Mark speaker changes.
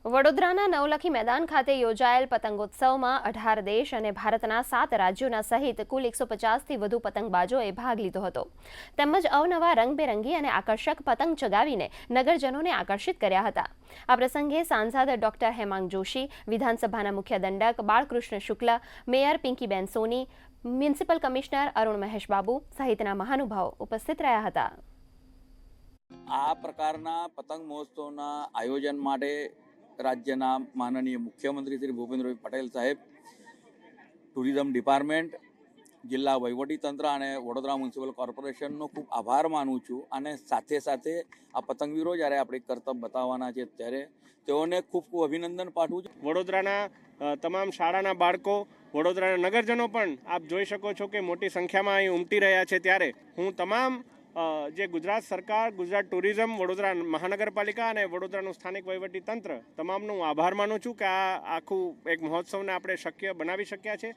Speaker 1: વડોદરાના નવલખી મેદાન ખાતે યોજાયેલ પતંગોત્સવમાં 18 દેશ અને ભારતના 7 રાજ્યોના સહિત કુલ 150થી વધુ પતંગબાજોએ ભાગ લીધો હતો તેમજ અવનવા રંગબેરંગી અને આકર્ષક પતંગ ચગાવીને નગરજનોને આકર્ષિત કર્યા હતા। આ પ્રસંગે સાંસદ ડોક્ટર હેમાંગ જોશી, વિધાનસભાના મુખ્ય દંડક બાળકૃષ્ણ શુક્લ, મેયર પિંકીબેન સોની, મ્યુનિસિપલ કમિશનર અરુણ મહેશ બાબુ સહિતના મહાનુભાવો ઉપસ્થિત રહ્યા હતા।
Speaker 2: આ પ્રકારના પતંગ મહોત્સવના આયોજન માટે રાજ્યના માનનીય મુખ્યમંત્રી શ્રી ભૂપેન્દ્રભાઈ પટેલ સાહેબ, ટુરિઝમ ડિપાર્ટમેન્ટ, જિલ્લા વહીવટીતંત્ર અને વડોદરા મ્યુનિસિપલ કોર્પોરેશનનો ખૂબ આભાર માનું છું। અને સાથે સાથે આ પતંગવીરો જ્યારે આપણે કરતબ બતાવવાના છે ત્યારે તેઓને ખૂબ ખૂબ અભિનંદન પાઠવું છું।
Speaker 3: વડોદરાના તમામ શાળાના બાળકો, વડોદરાના નગરજનો પણ આપ જોઈ શકો છો કે મોટી સંખ્યામાં અહીં ઉમટી રહ્યા છે। ત્યારે હું તમામ જે ગુજરાત સરકાર, ગુજરાત ટુરિઝમ, વડોદરા મહાનગરપાલિકા અને વડોદરાનું સ્થાનિક વહીવટી તંત્ર તમામનો હું આભાર માનું છું કે આ આખું એક મહોત્સવને આપણે શક્ય બનાવી શક્યા છે।